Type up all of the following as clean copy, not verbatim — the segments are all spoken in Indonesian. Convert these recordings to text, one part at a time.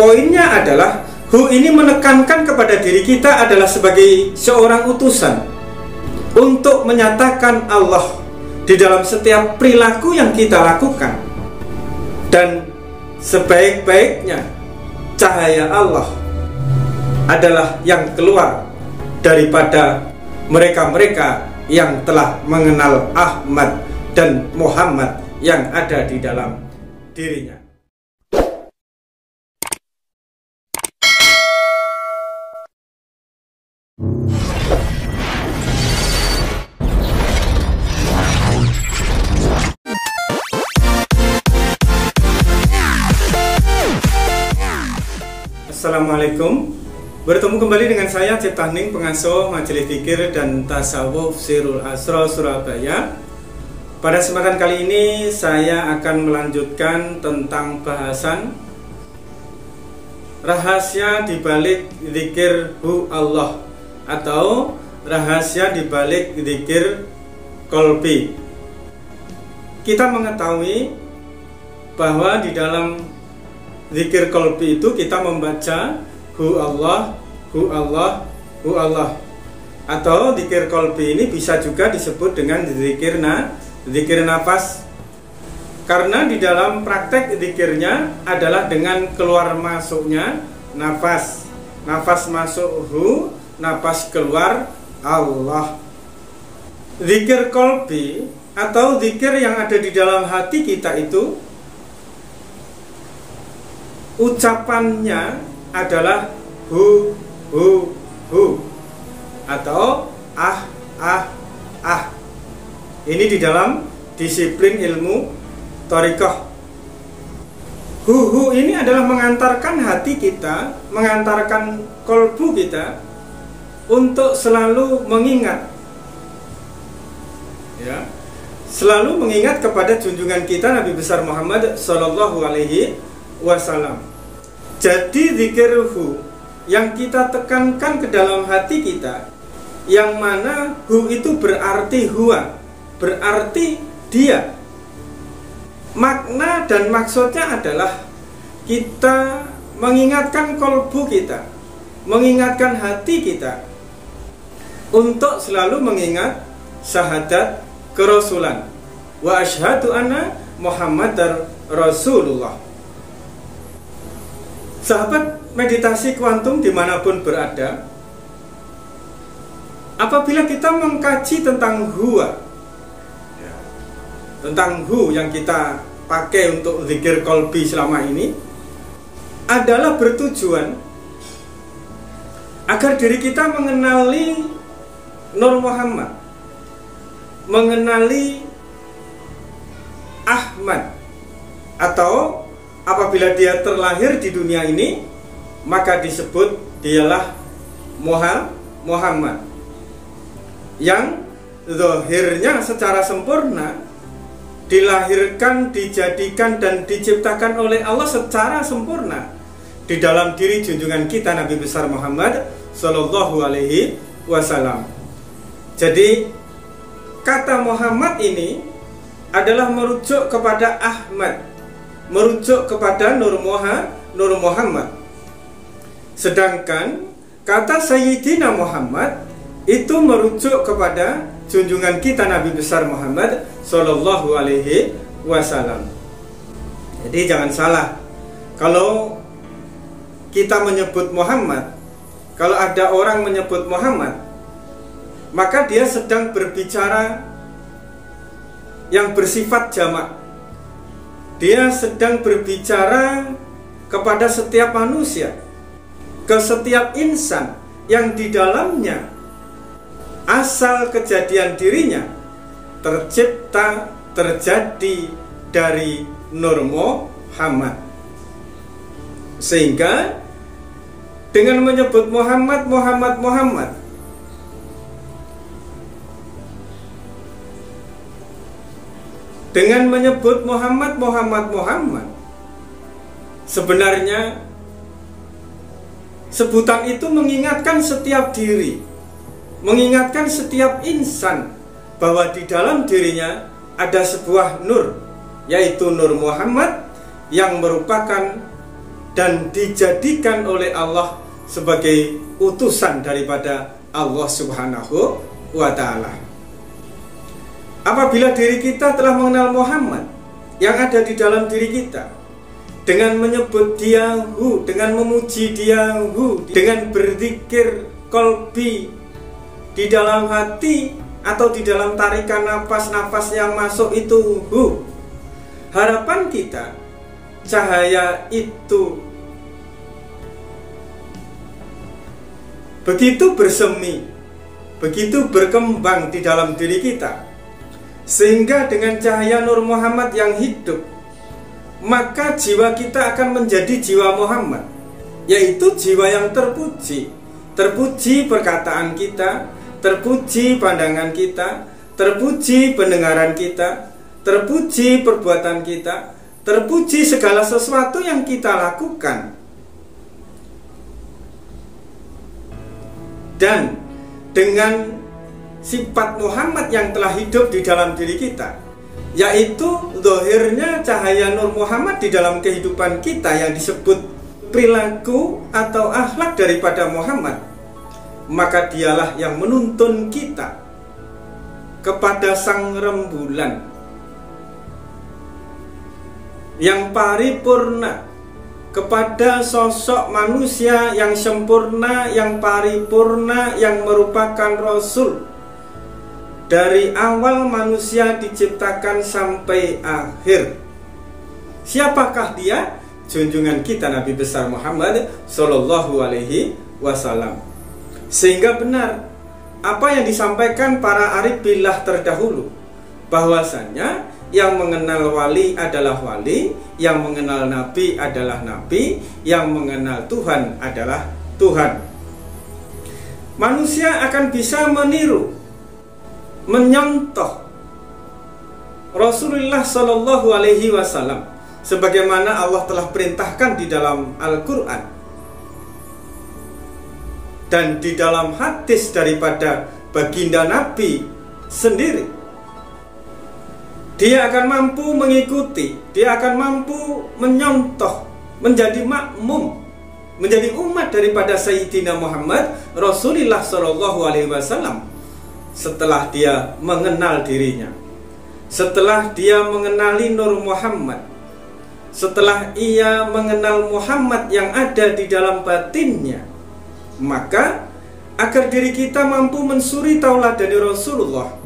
Poinnya adalah hu ini menekankan kepada diri kita adalah sebagai seorang utusan untuk menyatakan Allah di dalam setiap perilaku yang kita lakukan. Dan sebaik-baiknya cahaya Allah adalah yang keluar daripada mereka-mereka yang telah mengenal Ahmad dan Muhammad yang ada di dalam dirinya. Assalamualaikum. Bertemu kembali dengan saya Cipta Hening, pengasuh Majelis Dzikir dan Tasawuf Sirul Asrar Surabaya. Pada kesempatan kali ini saya akan melanjutkan tentang bahasan rahasia di balik zikir hu Allah atau rahasia di balik zikir qalbi. Kita mengetahui bahwa di dalam zikir qalbi itu kita membaca hu Allah, hu Allah, hu Allah. Atau zikir qalbi ini bisa juga disebut dengan zikir nafas. Karena di dalam praktek zikirnya adalah dengan keluar masuknya nafas. Nafas masuk hu, nafas keluar Allah. Zikir qalbi atau zikir yang ada di dalam hati kita itu, ucapannya adalah hu atau ah. Ini di dalam disiplin ilmu thariqah. Hu ini adalah mengantarkan hati kita, mengantarkan kolbu kita untuk selalu mengingat, ya, selalu mengingat kepada junjungan kita Nabi besar Muhammad Sallallahu Alaihi Wasallam. Jadi zikir hu yang kita tekankan ke dalam hati kita, yang mana hu itu berarti huwa, berarti dia. Makna dan maksudnya adalah kita mengingatkan kolbu kita, mengingatkan hati kita untuk selalu mengingat syahadat kerasulan wa asyhadu anna Muhammadar Rasulullah. Sahabat meditasi kuantum dimanapun berada, apabila kita mengkaji tentang huwa, tentang hu yang kita pakai untuk zikir qalbi selama ini, adalah bertujuan agar diri kita mengenali Nur Muhammad, mengenali Ahmad, atau apabila dia terlahir di dunia ini maka disebut dialah Muhammad, yang zahirnya secara sempurna dilahirkan, dijadikan dan diciptakan oleh Allah secara sempurna di dalam diri junjungan kita Nabi besar Muhammad Sallallahu Alaihi Wasallam. Jadi kata Muhammad ini adalah merujuk kepada Ahmad, merujuk kepada Nur Muhammad. Sedangkan kata Sayyidina Muhammad itu merujuk kepada junjungan kita Nabi besar Muhammad Sallallahu Alaihi Wasallam. Jadi jangan salah, kalau kita menyebut Muhammad, kalau ada orang menyebut Muhammad, maka dia sedang berbicara yang bersifat jamak. Dia sedang berbicara kepada setiap manusia, ke setiap insan yang di dalamnya asal kejadian dirinya tercipta, terjadi dari Nur Muhammad. Sehingga dengan menyebut Muhammad, dengan menyebut Muhammad, sebenarnya sebutan itu mengingatkan setiap diri, mengingatkan setiap insan bahwa di dalam dirinya ada sebuah nur, yaitu Nur Muhammad, yang merupakan dan dijadikan oleh Allah sebagai utusan daripada Allah Subhanahu wa ta'ala. Apabila diri kita telah mengenal Muhammad yang ada di dalam diri kita, dengan menyebut Dia Hu, dengan memuji Dia Hu, dengan berzikir qalbi di dalam hati atau di dalam tarikan nafas-nafas yang masuk itu Hu, harapan kita cahaya itu begitu bersemi, begitu berkembang di dalam diri kita, sehingga dengan cahaya Nur Muhammad yang hidup, maka jiwa kita akan menjadi jiwa Muhammad, yaitu jiwa yang terpuji. Terpuji perkataan kita, terpuji pandangan kita, terpuji pendengaran kita, terpuji perbuatan kita, terpuji segala sesuatu yang kita lakukan. Dan dengan sifat Muhammad yang telah hidup di dalam diri kita, yaitu zahirnya cahaya Nur Muhammad di dalam kehidupan kita yang disebut perilaku atau akhlak daripada Muhammad, maka dialah yang menuntun kita kepada sang rembulan yang paripurna, kepada sosok manusia yang sempurna, yang paripurna, yang merupakan Rasul dari awal manusia diciptakan sampai akhir. Siapakah dia? Junjungan kita Nabi besar Muhammad Sallallahu Alaihi Wasallam. Sehingga benar apa yang disampaikan para arif billah terdahulu, bahwasanya yang mengenal wali adalah wali, yang mengenal nabi adalah nabi, yang mengenal Tuhan adalah Tuhan. Manusia akan bisa meniru, menyontoh Rasulullah Sallallahu Alaihi Wasallam sebagaimana Allah telah perintahkan di dalam Al-Quran dan di dalam hadis daripada baginda Nabi sendiri. Dia akan mampu mengikuti, dia akan mampu menyontoh, menjadi makmum, menjadi umat daripada Sayyidina Muhammad Rasulullah Sallallahu Alaihi Wasallam setelah dia mengenal dirinya, setelah dia mengenali Nur Muhammad, setelah ia mengenal Muhammad yang ada di dalam batinnya. Maka agar diri kita mampu mensuri tauladani Rasulullah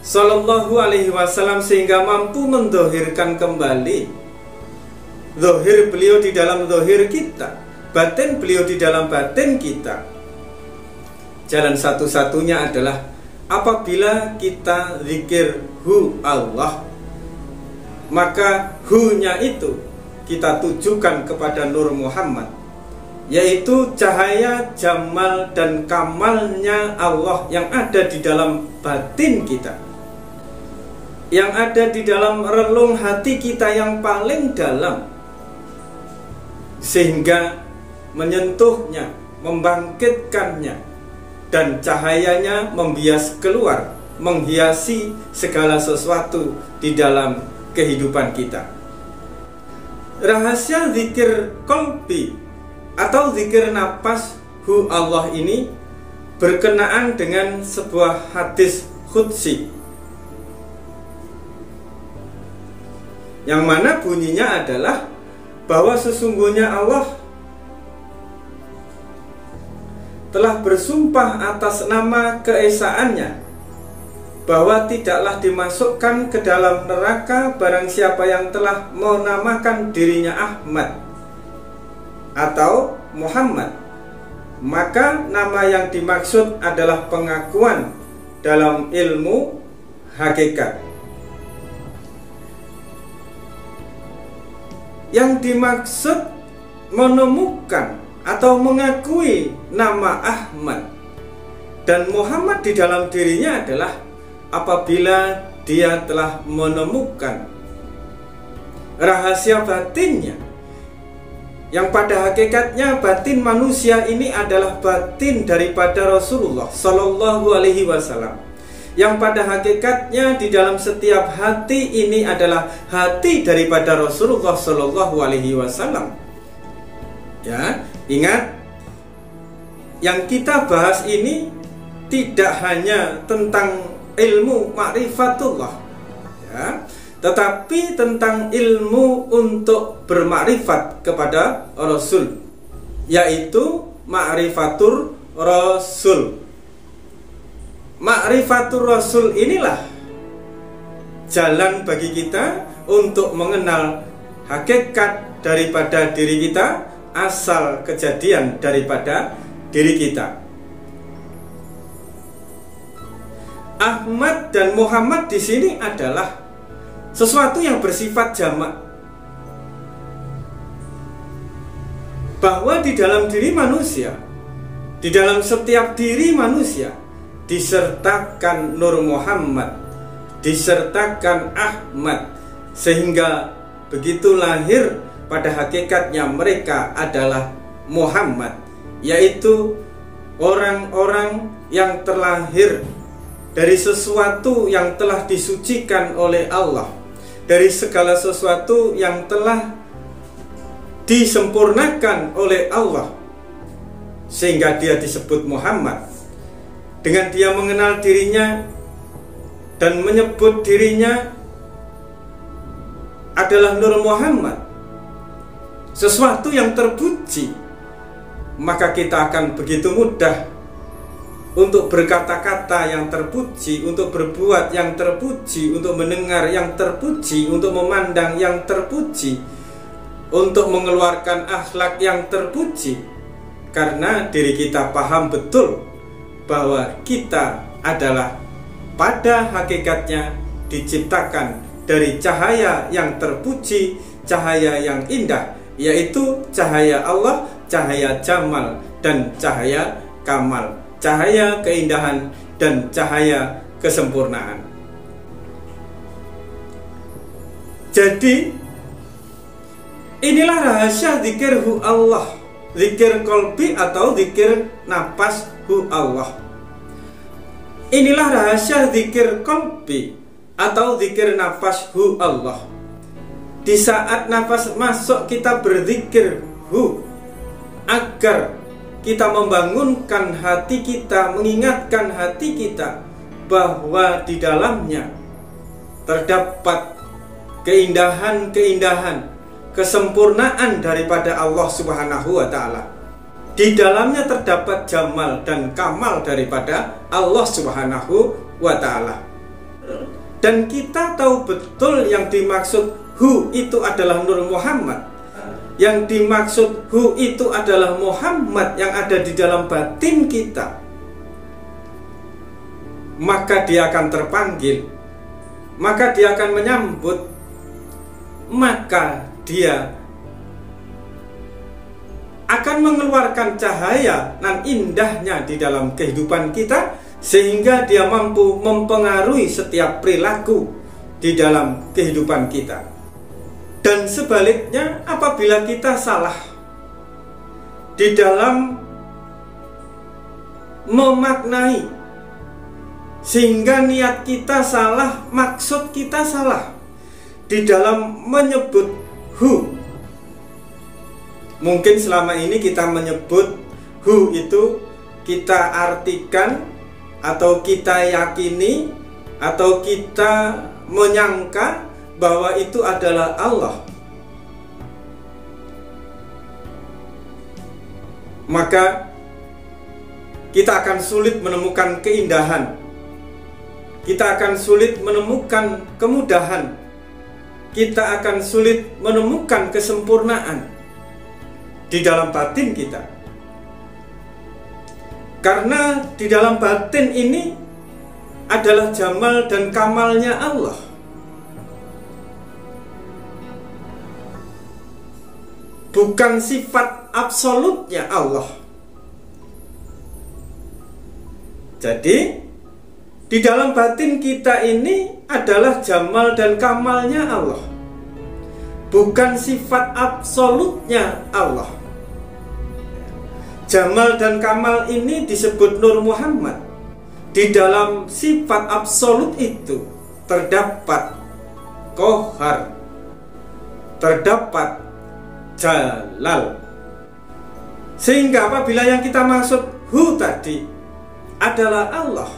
Sallallahu Alaihi Wasallam sehingga mampu mendohirkan kembali zahir beliau di dalam zahir kita, batin beliau di dalam batin kita. Jalan satu-satunya adalah apabila kita zikir Hu Allah, maka Hu-nya itu kita tujukan kepada Nur Muhammad, yaitu cahaya jamal dan kamalnya Allah yang ada di dalam batin kita, yang ada di dalam relung hati kita yang paling dalam, sehingga menyentuhnya, membangkitkannya, dan cahayanya membias keluar, menghiasi segala sesuatu di dalam kehidupan kita. Rahasia zikir qalbi atau zikir nafas Hu Allah ini berkenaan dengan sebuah hadis qudsi, yang mana bunyinya adalah bahwa sesungguhnya Allah telah bersumpah atas nama keesaannya bahwa tidaklah dimasukkan ke dalam neraka barang siapa yang telah menamakan dirinya Ahmad atau Muhammad. Maka nama yang dimaksud adalah pengakuan dalam ilmu hakikat. Yang dimaksud menemukan atau mengakui nama Ahmad dan Muhammad di dalam dirinya adalah apabila dia telah menemukan rahasia batinnya, yang pada hakikatnya batin manusia ini adalah batin daripada Rasulullah Sallallahu Alaihi Wasallam, yang pada hakikatnya di dalam setiap hati ini adalah hati daripada Rasulullah Sallallahu Alaihi Wasallam. Ya, ingat, yang kita bahas ini tidak hanya tentang ilmu ma'rifatullah, ya, tetapi tentang ilmu untuk bermakrifat kepada Rasul, yaitu ma'rifatur Rasul. Ma'rifatur Rasul inilah jalan bagi kita untuk mengenal hakikat daripada diri kita, asal kejadian daripada diri kita. Ahmad dan Muhammad di sini adalah sesuatu yang bersifat jamak, bahwa di dalam diri manusia, di dalam setiap diri manusia disertakan Nur Muhammad, disertakan Ahmad, sehingga begitu lahir pada hakikatnya mereka adalah Muhammad, yaitu orang-orang yang terlahir dari sesuatu yang telah disucikan oleh Allah, dari segala sesuatu yang telah disempurnakan oleh Allah, sehingga dia disebut Muhammad. Dengan dia mengenal dirinya dan menyebut dirinya adalah Nur Muhammad, sesuatu yang terpuji, maka kita akan begitu mudah untuk berkata-kata yang terpuji, untuk berbuat yang terpuji, untuk mendengar yang terpuji, untuk memandang yang terpuji, untuk mengeluarkan akhlak yang terpuji, karena diri kita paham betul bahwa kita adalah pada hakikatnya diciptakan dari cahaya yang terpuji, cahaya yang indah, yaitu cahaya Allah, cahaya Jamal, dan cahaya Kamal, cahaya keindahan dan cahaya kesempurnaan. Jadi inilah rahasia zikirhu Allah, zikir kolbi atau zikir nafas hu Allah. Inilah rahasia zikir kolbi atau zikir nafas hu Allah. Di saat nafas masuk kita berzikir hu, agar kita membangunkan hati kita, mengingatkan hati kita bahwa di dalamnya terdapat keindahan-keindahan, kesempurnaan daripada Allah Subhanahu wa Ta'ala. Di dalamnya terdapat jamal dan kamal daripada Allah Subhanahu wa Ta'ala. Dan kita tahu betul yang dimaksud hu itu adalah Nur Muhammad, yang dimaksud hu itu adalah Muhammad yang ada di dalam batin kita. Maka dia akan terpanggil, maka dia akan menyambut, maka dia akan mengeluarkan cahaya nan indahnya di dalam kehidupan kita, sehingga dia mampu mempengaruhi setiap perilaku di dalam kehidupan kita. Dan sebaliknya, apabila kita salah di dalam memaknai, sehingga niat kita salah, maksud kita salah di dalam menyebut hu. Mungkin selama ini kita menyebut hu itu kita artikan, atau kita yakini, atau kita menyangka bahwa itu adalah Allah. Maka kita akan sulit menemukan keindahan, kita akan sulit menemukan kemudahan, kita akan sulit menemukan kesempurnaan di dalam batin kita. Karena di dalam batin ini adalah jamal dan kamalnya Allah. Bukan sifat absolutnya Allah. Jadi di dalam batin kita ini adalah jamal dan kamalnya Allah, bukan sifat absolutnya Allah. Jamal dan kamal ini disebut Nur Muhammad. Di dalam sifat absolut itu terdapat kohar, terdapat jalal, Sehingga apabila yang kita maksud hu tadi adalah Allah,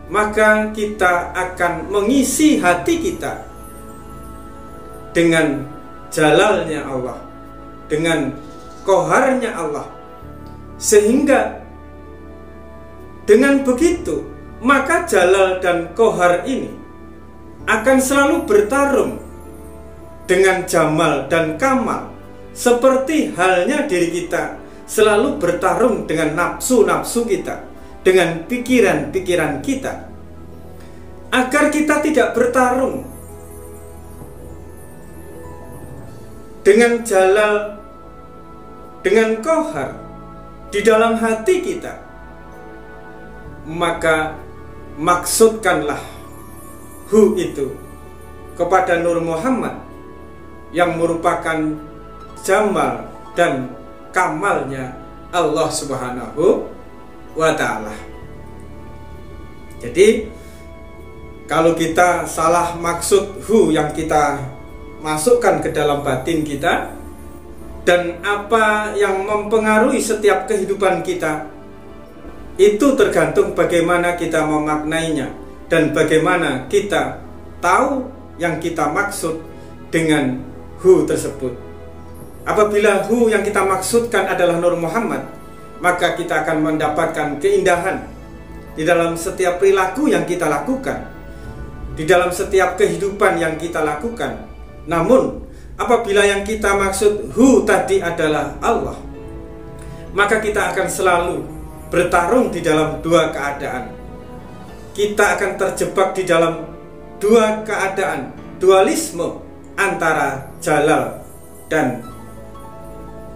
maka kita akan mengisi hati kita dengan jalalnya Allah, dengan koharnya Allah. Sehingga dengan begitu, maka jalal dan kohar ini akan selalu bertarung dengan jamal dan kamal, seperti halnya diri kita selalu bertarung dengan nafsu-nafsu kita, dengan pikiran-pikiran kita. Agar kita tidak bertarung dengan jalal, dengan kohar di dalam hati kita, maka maksudkanlah hu itu kepada Nur Muhammad yang merupakan jamal dan kamalnya Allah Subhanahu wa ta'ala. Jadi kalau kita salah maksud hu yang kita masukkan ke dalam batin kita, dan apa yang mempengaruhi setiap kehidupan kita, itu tergantung bagaimana kita memaknainya dan bagaimana kita tahu yang kita maksud dengan hu tersebut. Apabila hu yang kita maksudkan adalah Nur Muhammad, maka kita akan mendapatkan keindahan di dalam setiap perilaku yang kita lakukan, di dalam setiap kehidupan yang kita lakukan. Namun apabila yang kita maksud hu tadi adalah Allah, maka kita akan selalu bertarung di dalam dua keadaan. Kita akan terjebak di dalam dua keadaan, dualisme antara jalal dan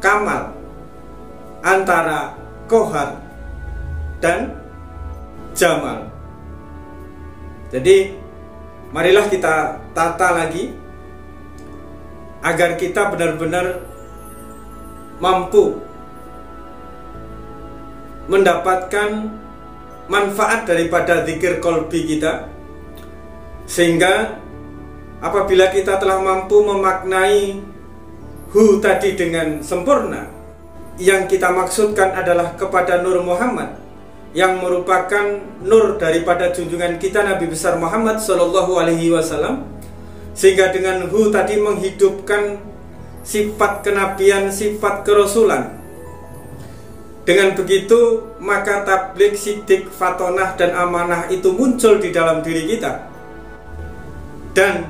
kamal, antara kohar dan jamal. Jadi marilah kita tata lagi agar kita benar-benar mampu mendapatkan manfaat daripada zikir qalbi kita, sehingga apabila kita telah mampu memaknai hu tadi dengan sempurna, yang kita maksudkan adalah kepada Nur Muhammad yang merupakan nur daripada junjungan kita Nabi besar Muhammad Sallallahu Alaihi Wasallam, sehingga dengan hu tadi menghidupkan sifat kenabian, sifat kerasulan. Dengan begitu maka tabligh, sidik, fatonah dan amanah itu muncul di dalam diri kita. Dan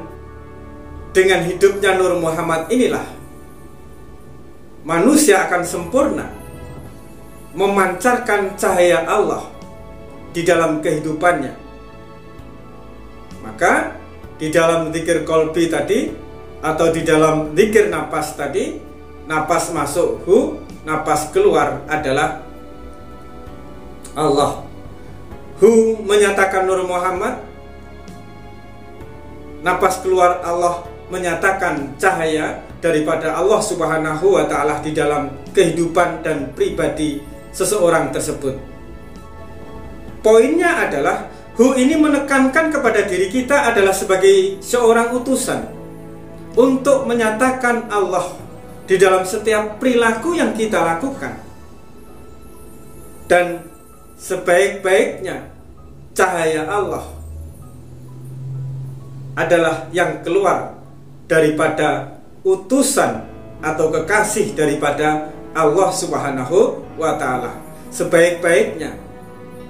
dengan hidupnya Nur Muhammad inilah manusia akan sempurna memancarkan cahaya Allah di dalam kehidupannya. Maka di dalam zikir qalbi tadi, atau di dalam zikir napas tadi, napas masuk hu, napas keluar adalah Allah. Hu menyatakan Nur Muhammad, napas keluar Allah menyatakan cahaya daripada Allah Subhanahu wa ta'ala di dalam kehidupan dan pribadi seseorang tersebut. Poinnya adalah hu ini menekankan kepada diri kita adalah sebagai seorang utusan untuk menyatakan Allah di dalam setiap perilaku yang kita lakukan. Dan sebaik-baiknya cahaya Allah adalah yang keluar daripada utusan atau kekasih daripada Allah Subhanahu wa ta'ala. Sebaik-baiknya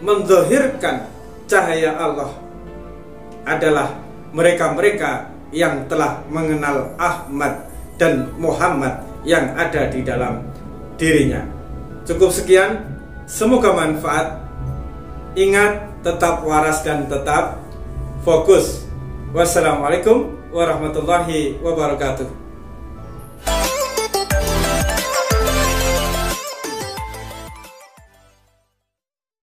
menzahirkan cahaya Allah adalah mereka-mereka yang telah mengenal Ahmad dan Muhammad yang ada di dalam dirinya. Cukup sekian, semoga manfaat. Ingat, tetap waras dan tetap fokus. Wassalamualaikum warahmatullahi wabarakatuh.